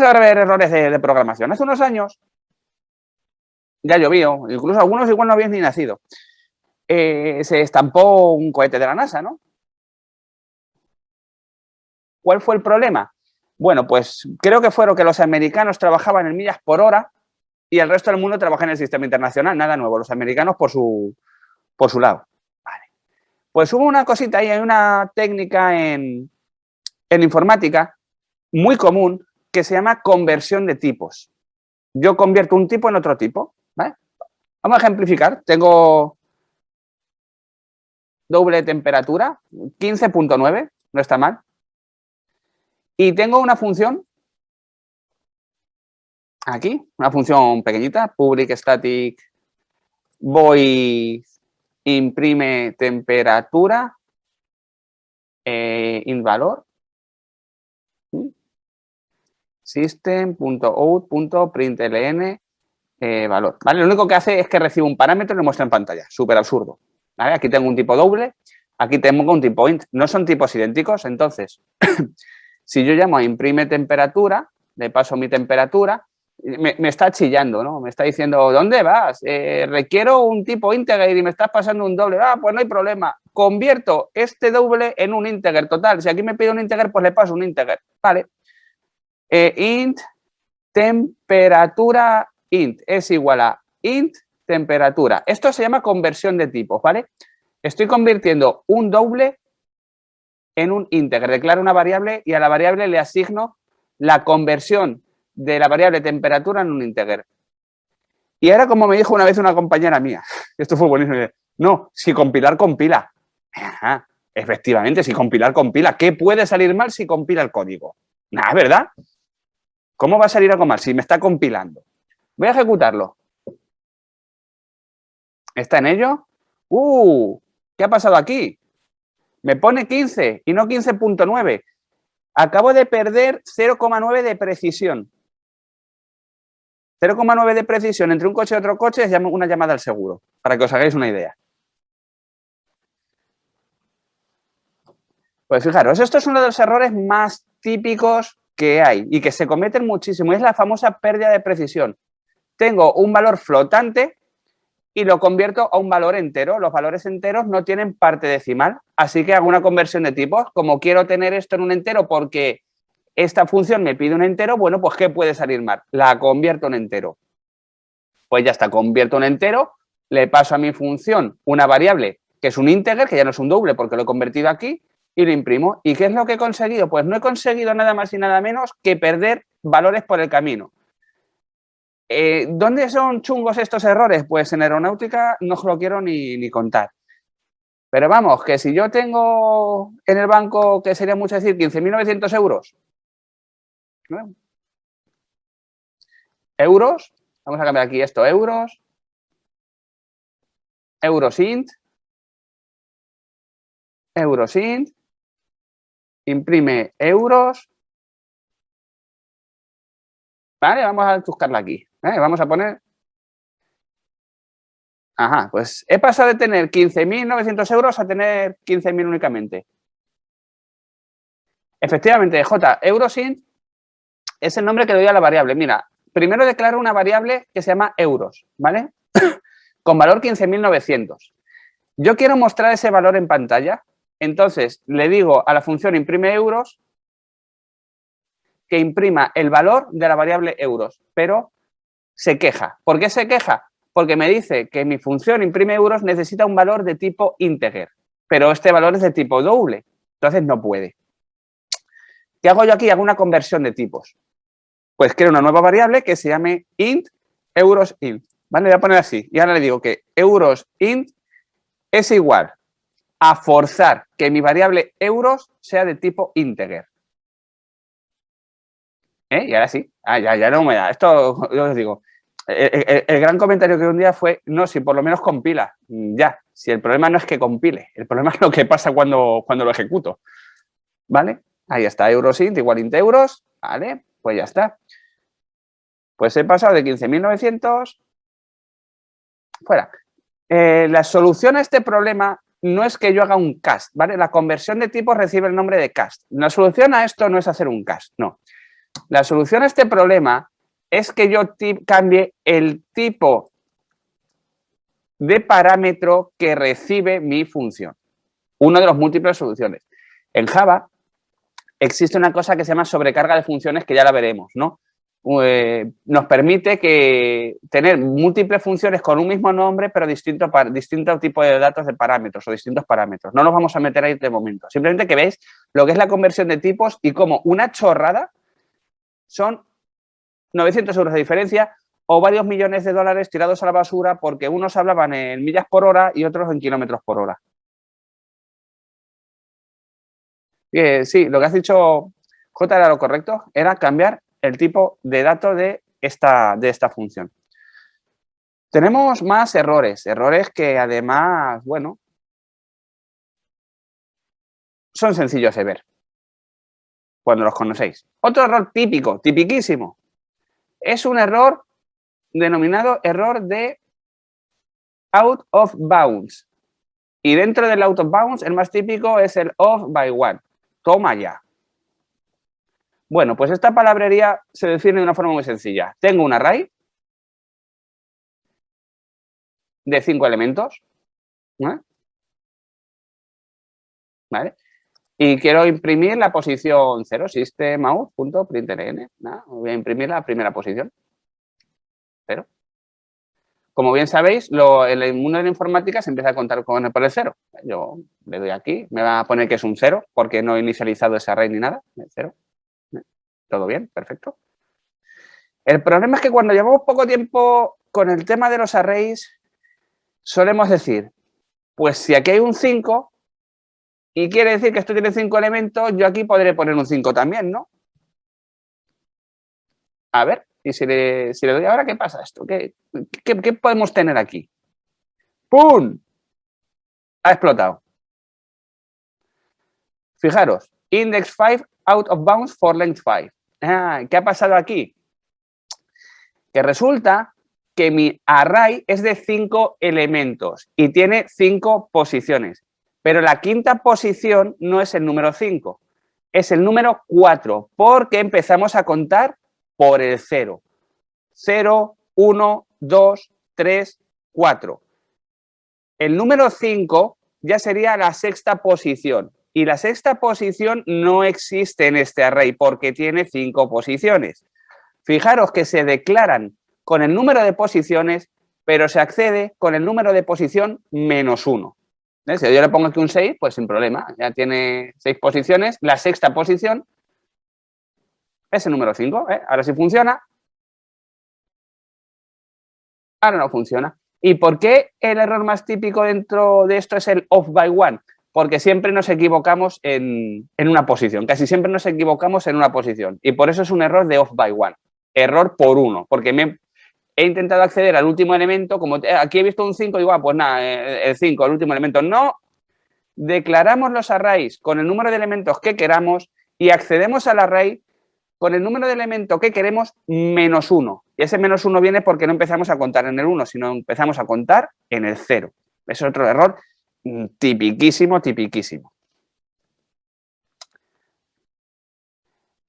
vamos a ver errores de programación. Hace unos años ya llovió, incluso algunos igual no habían ni nacido. Se estampó un cohete de la NASA, ¿no? ¿Cuál fue el problema? Bueno, pues creo que fueron que los americanos trabajaban en millas por hora y el resto del mundo trabaja en el sistema internacional. Nada nuevo, los americanos por su lado. Vale. Pues hubo una cosita ahí, hay una técnica en informática muy común que se llama conversión de tipos. Yo convierto un tipo en otro tipo. ¿Vale? Vamos a ejemplificar. Tengo doble temperatura, 15.9, no está mal. Y tengo una función aquí, una función pequeñita, public static void imprime temperatura in valor system.out.println valor. ¿Vale? Lo único que hace es que recibe un parámetro y lo muestra en pantalla. Súper absurdo. ¿Vale? Aquí tengo un tipo doble, aquí tengo un tipo int. No son tipos idénticos, entonces, si yo llamo a imprime temperatura, le paso mi temperatura, me está chillando, ¿no? Me está diciendo, ¿dónde vas? Requiero un tipo integer y me estás pasando un doble. Ah, pues no hay problema. Convierto este doble en un integer total. Si aquí me pide un integer, pues le paso un integer. Vale. Int temperatura int es igual a int temperatura. Esto se llama conversión de tipos, ¿vale? Estoy convirtiendo un doble en un integer. Declaro una variable y a la variable le asigno la conversión de la variable temperatura en un integer. Y ahora, como me dijo una vez una compañera mía, esto fue buenísimo, no, si compilar, compila. Ajá, efectivamente, si compilar, compila. ¿Qué puede salir mal si compila el código? Nada, ¿verdad? ¿Cómo va a salir algo mal si me está compilando? Voy a ejecutarlo. ¿Está en ello? ¿Qué ha pasado aquí? Me pone 15 y no 15.9. Acabo de perder 0,9 de precisión. 0,9 de precisión entre un coche y otro coche es una llamada al seguro, para que os hagáis una idea. Pues fijaros, esto es uno de los errores más típicos que hay y que se cometen muchísimo. Es la famosa pérdida de precisión. Tengo un valor flotante y lo convierto a un valor entero. Los valores enteros no tienen parte decimal, así que hago una conversión de tipos. Como quiero tener esto en un entero porque esta función me pide un entero, bueno, pues ¿qué puede salir mal? La convierto en entero. Pues ya está, convierto en entero, le paso a mi función una variable que es un integer, que ya no es un doble porque lo he convertido aquí, y lo imprimo. ¿Y qué es lo que he conseguido? Pues no he conseguido nada más y nada menos que perder valores por el camino. ¿Dónde son chungos estos errores? Pues en aeronáutica no os lo quiero ni contar. Pero vamos, que si yo tengo en el banco, que sería mucho decir, 15.900 euros. ¿No? Euros, vamos a cambiar aquí esto, euros int, imprime euros. Vale, vamos a buscarla aquí. Vamos a poner. Ajá, pues he pasado de tener 15.900 euros a tener 15.000 únicamente. Efectivamente, eurosint es el nombre que le doy a la variable. Mira, primero declaro una variable que se llama euros, ¿vale? Con valor 15.900. Yo quiero mostrar ese valor en pantalla, entonces le digo a la función imprime euros que imprima el valor de la variable euros, pero se queja. ¿Por qué se queja? Porque me dice que mi función imprime euros necesita un valor de tipo integer, pero este valor es de tipo doble, entonces no puede. ¿Qué hago yo aquí? Hago una conversión de tipos. Pues creo una nueva variable que se llame int eurosint. ¿Vale? Le voy a poner así. Y ahora le digo que eurosint es igual a forzar que mi variable euros sea de tipo integer. Y ahora sí. Ya no me da. Esto yo os digo. El gran comentario que un día fue, no, si por lo menos compila. Ya, si el problema no es que compile, el problema es lo que pasa cuando lo ejecuto. ¿Vale? Ahí está, eurosint igual int euros. ¿Vale? Pues ya está. Pues he pasado de 15.900 fuera. La solución a este problema no es que yo haga un cast, ¿vale? La conversión de tipos recibe el nombre de cast. La solución a esto no es hacer un cast, no. La solución a este problema es que yo cambie el tipo de parámetro que recibe mi función. Uno de los múltiples soluciones. En Java existe una cosa que se llama sobrecarga de funciones, que ya la veremos, ¿no? Nos permite tener múltiples funciones con un mismo nombre, pero distinto tipo de datos de parámetros o distintos parámetros. No nos vamos a meter ahí de momento. Simplemente que veáis lo que es la conversión de tipos y cómo una chorrada son 900 euros de diferencia o varios millones de dólares tirados a la basura porque unos hablaban en millas por hora y otros en kilómetros por hora. Sí, lo que has dicho, J, era lo correcto, era cambiar el tipo de dato de esta función. Tenemos más errores que además, bueno, son sencillos de ver cuando los conocéis. Otro error típico, tipiquísimo, es un error denominado error de out of bounds. Y dentro del out of bounds, el más típico es el off by one. Toma ya. Bueno, pues esta palabrería se define de una forma muy sencilla. Tengo un array de 5 elementos, ¿vale? Y quiero imprimir la posición 0, systemout.println. Voy a imprimir la primera posición, 0. Como bien sabéis, en el mundo de la informática se empieza a contar por el 0. Yo le doy aquí, me va a poner que es un 0 porque no he inicializado ese array ni nada. 0. ¿Todo bien? Perfecto. El problema es que cuando llevamos poco tiempo con el tema de los arrays, solemos decir, pues si aquí hay un 5 y quiere decir que esto tiene 5 elementos, yo aquí podré poner un 5 también, ¿no? A ver, y si le doy ahora, ¿qué pasa esto? ¿Qué podemos tener aquí? ¡Pum! Ha explotado. Fijaros, index 5 out of bounds for length 5. ¿Qué ha pasado aquí? Que resulta que mi array es de 5 elementos y tiene 5 posiciones. Pero la quinta posición no es el número 5, es el número 4, porque empezamos a contar por el 0. 0, 1, 2, 3, 4. El número 5 ya sería la sexta posición. Y la sexta posición no existe en este array porque tiene 5 posiciones. Fijaros que se declaran con el número de posiciones, pero se accede con el número de posición menos 1. Si yo le pongo aquí un 6, pues sin problema, ya tiene 6 posiciones. La sexta posición es el número 5. Ahora sí funciona. Ahora no funciona. ¿Y por qué el error más típico dentro de esto es el off by one? Porque siempre nos equivocamos en una posición. Casi siempre nos equivocamos en una posición. Y por eso es un error de off by one. Error por 1. Porque he intentado acceder al último elemento. Como aquí he visto un 5, digo, pues nada, el 5, el último elemento. No. Declaramos los arrays con el número de elementos que queramos y accedemos al array con el número de elementos que queremos menos 1. Y ese menos 1 viene porque no empezamos a contar en el 1, sino empezamos a contar en el 0. Es otro error tipiquísimo, tipiquísimo.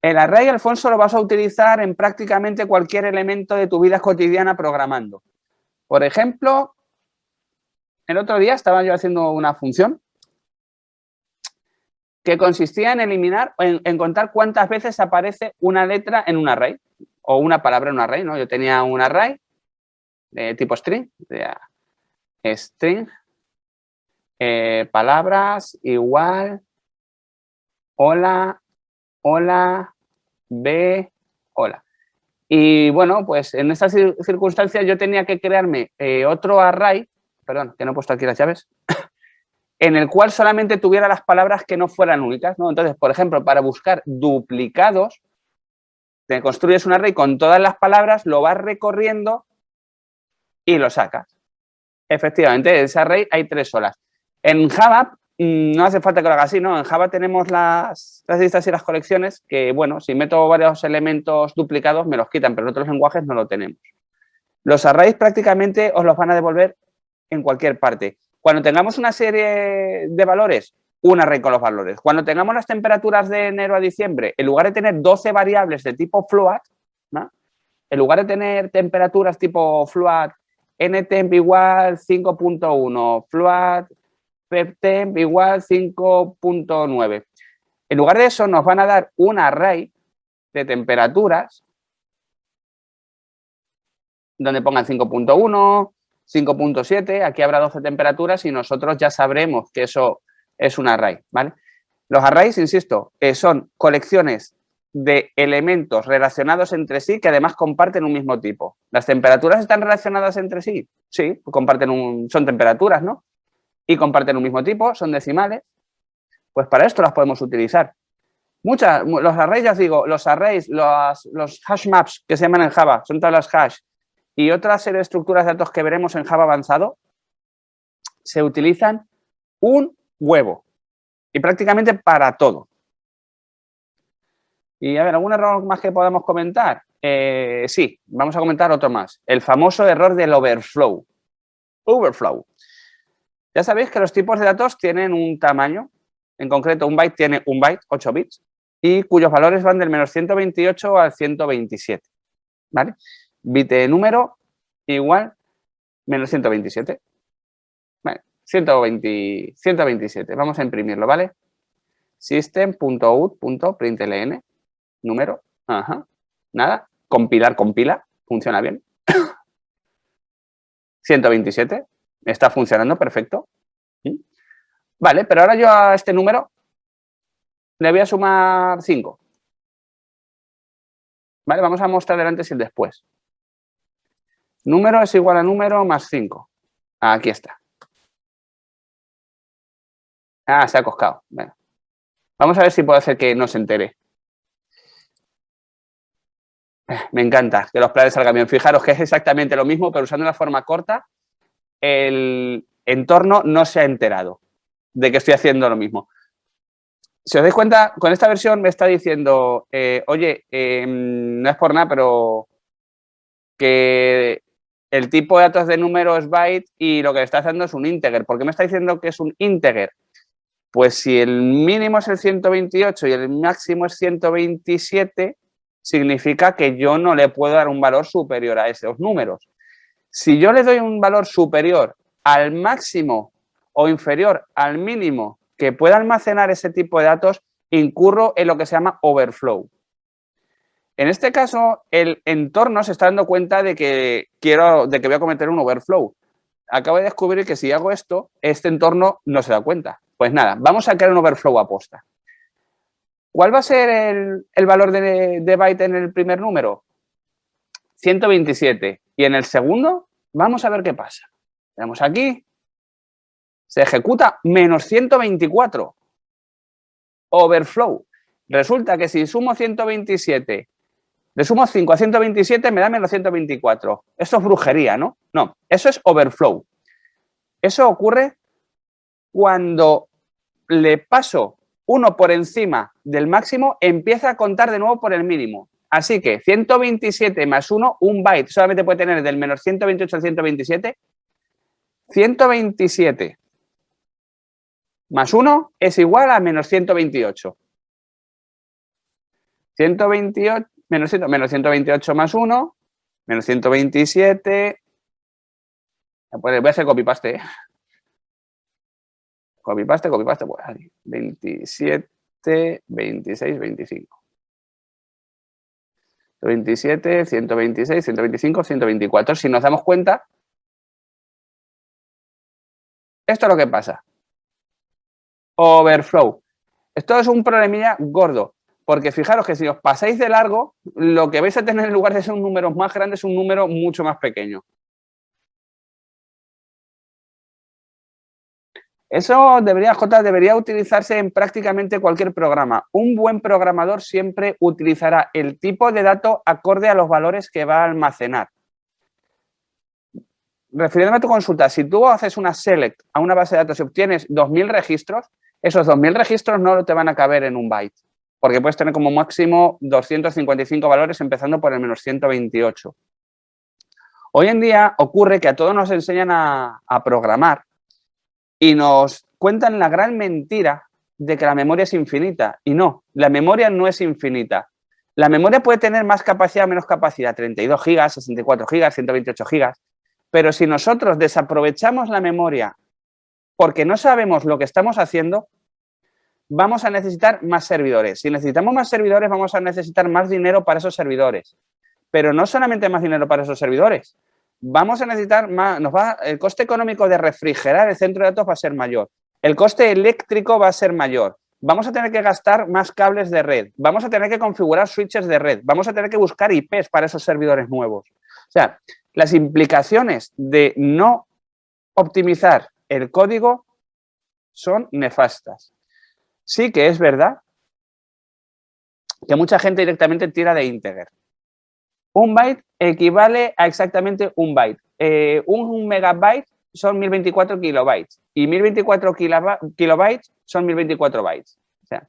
El array, Alfonso, lo vas a utilizar en prácticamente cualquier elemento de tu vida cotidiana programando. Por ejemplo, el otro día estaba yo haciendo una función que consistía en eliminar, en contar cuántas veces aparece una letra en un array o una palabra en un array, ¿no? Yo tenía un array de tipo string, palabras igual, hola, hola, ve, hola. Y bueno, pues en estas circunstancias yo tenía que crearme otro array, perdón, que no he puesto aquí las llaves, en el cual solamente tuviera las palabras que no fueran únicas, ¿no? Entonces, por ejemplo, para buscar duplicados, te construyes un array con todas las palabras, lo vas recorriendo y lo sacas. Efectivamente, en ese array hay 3 solas. En Java no hace falta que lo haga así, ¿no? En Java tenemos las listas y las colecciones que, bueno, si meto varios elementos duplicados me los quitan, pero en otros lenguajes no lo tenemos. Los arrays prácticamente os los van a devolver en cualquier parte. Cuando tengamos una serie de valores, un array con los valores. Cuando tengamos las temperaturas de enero a diciembre, en lugar de tener 12 variables de tipo float, ¿no? En lugar de tener temperaturas tipo float, ntemp igual 5.1, float ptemp igual 5.9. En lugar de eso, nos van a dar un array de temperaturas donde pongan 5.1, 5.7, aquí habrá 12 temperaturas y nosotros ya sabremos que eso es un array, ¿vale? Los arrays, insisto, son colecciones de elementos relacionados entre sí que además comparten un mismo tipo. ¿Las temperaturas están relacionadas entre sí? Sí, comparten son temperaturas, ¿no? Y comparten un mismo tipo, son decimales. Pues para esto las podemos utilizar. Los arrays, ya os digo, los arrays, los hash maps que se llaman en Java, son todas las hash, y otra serie de estructuras de datos que veremos en Java avanzado, se utilizan un huevo y prácticamente para todo. Y a ver, ¿algún error más que podamos comentar? Sí, vamos a comentar otro más. El famoso error del overflow. Overflow. Ya sabéis que los tipos de datos tienen un tamaño. En concreto, un byte tiene un byte, 8 bits, y cuyos valores van del menos 128 al 127. ¿Vale? Bit de número igual menos 127. Vale, 127. Vamos a imprimirlo, ¿vale? System.out.println. Número. Ajá. Nada. Compilar, compila. Funciona bien. 127. Está funcionando perfecto. Vale, pero ahora yo a este número le voy a sumar 5. Vale, vamos a mostrar el antes y el después. Número es igual a número más 5. Aquí está. Ah, se ha coscado. Bueno. Vamos a ver si puedo hacer que no se entere. Me encanta que los planes salgan bien. Fijaros que es exactamente lo mismo, pero usando una forma corta, el entorno no se ha enterado de que estoy haciendo lo mismo. Si os dais cuenta, con esta versión me está diciendo, oye, no es por nada, pero que el tipo de datos de número es byte y lo que le está haciendo es un integer. ¿Por qué me está diciendo que es un integer? Pues si el mínimo es el 128 y el máximo es 127, significa que yo no le puedo dar un valor superior a esos números. Si yo le doy un valor superior al máximo o inferior al mínimo que pueda almacenar ese tipo de datos, incurro en lo que se llama overflow. En este caso, el entorno se está dando cuenta de que voy a cometer un overflow. Acabo de descubrir que si hago esto, este entorno no se da cuenta. Pues nada, vamos a crear un overflow aposta. ¿Cuál va a ser el valor de byte en el primer número? 127. Y en el segundo, vamos a ver qué pasa. Tenemos aquí, se ejecuta menos 124. Overflow. Resulta que si sumo 127, le sumo 5 a 127, me da menos 124. Eso es brujería, ¿no? No, eso es overflow. Eso ocurre cuando le paso 1 por encima del máximo, empieza a contar de nuevo por el mínimo. Así que 127 más 1, un byte, solamente puede tener del menos 128 al 127. 127 más 1 es igual a menos 128. 128 menos 128 más 1, menos 127. Voy a hacer copy-paste, ¿eh? Copy-paste, copy-paste. Pues aquí. 27, 26, 25. 127, 126, 125, 124. Si nos damos cuenta, esto es lo que pasa. Overflow. Esto es un problemilla gordo, porque fijaros que si os pasáis de largo, lo que vais a tener en lugar de ser un número más grande es un número mucho más pequeño. Eso debería utilizarse en prácticamente cualquier programa. Un buen programador siempre utilizará el tipo de dato acorde a los valores que va a almacenar. Refiriéndome a tu consulta, si tú haces una select a una base de datos y obtienes 2000 registros, esos 2000 registros no te van a caber en un byte, porque puedes tener como máximo 255 valores empezando por el menos 128. Hoy en día ocurre que a todos nos enseñan a programar y nos cuentan la gran mentira de que la memoria es infinita. Y no, la memoria no es infinita. La memoria puede tener más capacidad o menos capacidad, 32 gigas, 64 gigas, 128 gigas. Pero si nosotros desaprovechamos la memoria porque no sabemos lo que estamos haciendo, vamos a necesitar más servidores. Si necesitamos más servidores, vamos a necesitar más dinero para esos servidores. Pero no solamente más dinero para esos servidores. Vamos a necesitar más, el coste económico de refrigerar el centro de datos va a ser mayor. El coste eléctrico va a ser mayor. Vamos a tener que gastar más cables de red. Vamos a tener que configurar switches de red. Vamos a tener que buscar IPs para esos servidores nuevos. O sea, las implicaciones de no optimizar el código son nefastas. Sí que es verdad que mucha gente directamente tira de Integer. Un byte equivale a exactamente un byte. Un megabyte son 1024 kilobytes y 1024 kilobytes son 1024 bytes. O sea,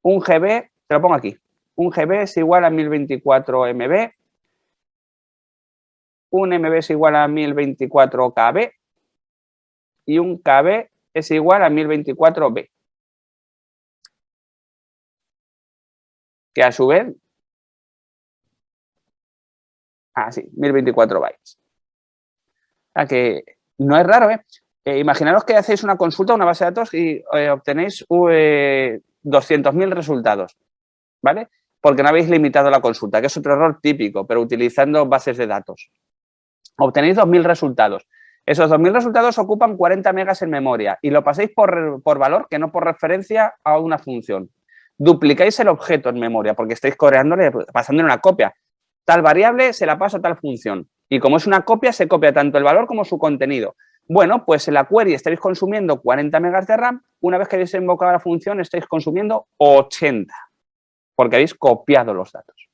un GB, te lo pongo aquí, un GB es igual a 1024 MB, un MB es igual a 1024 KB y un KB es igual a 1024 B. Que a su vez, sí, 1024 bytes. O sea que no es raro, ¿eh? Imaginaros que hacéis una consulta a una base de datos y obtenéis 200.000 resultados, ¿vale? Porque no habéis limitado la consulta, que es otro error típico, pero utilizando bases de datos. Obtenéis 2.000 resultados. Esos 2.000 resultados ocupan 40 megas en memoria y lo paséis por valor, que no por referencia a una función. Duplicáis el objeto en memoria porque estáis pasándole una copia. Tal variable se la paso a tal función. Y como es una copia, se copia tanto el valor como su contenido. Bueno, pues en la query estáis consumiendo 40 megas de RAM. Una vez que habéis invocado la función, estáis consumiendo 80, porque habéis copiado los datos.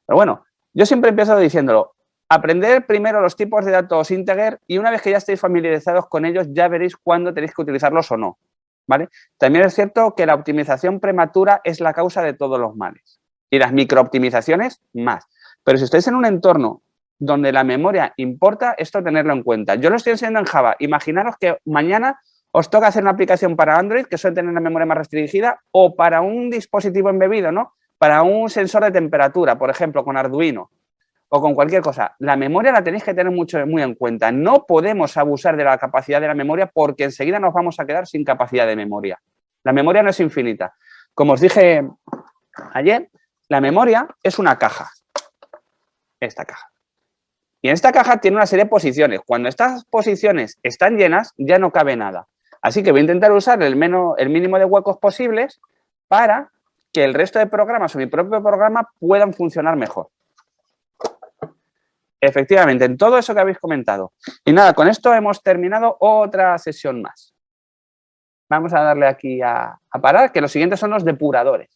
Pero bueno, yo siempre empiezo diciéndolo. Aprender primero los tipos de datos Integer y una vez que ya estéis familiarizados con ellos, ya veréis cuándo tenéis que utilizarlos o no, ¿vale? También es cierto que la optimización prematura es la causa de todos los males y las microoptimizaciones más. Pero si estáis en un entorno donde la memoria importa, esto tenerlo en cuenta. Yo lo estoy enseñando en Java. Imaginaros que mañana os toca hacer una aplicación para Android que suele tener una memoria más restringida o para un dispositivo embebido, ¿no? Para un sensor de temperatura, por ejemplo, con Arduino o con cualquier cosa. La memoria la tenéis que tener muy en cuenta. No podemos abusar de la capacidad de la memoria porque enseguida nos vamos a quedar sin capacidad de memoria. La memoria no es infinita. Como os dije ayer, la memoria es una caja. Esta caja. Y en esta caja tiene una serie de posiciones. Cuando estas posiciones están llenas, ya no cabe nada. Así que voy a intentar usar el mínimo de huecos posibles para que el resto de programas o mi propio programa puedan funcionar mejor. Efectivamente, en todo eso que habéis comentado. Y nada, con esto hemos terminado otra sesión más. Vamos a darle aquí a parar, que los siguientes son los depuradores.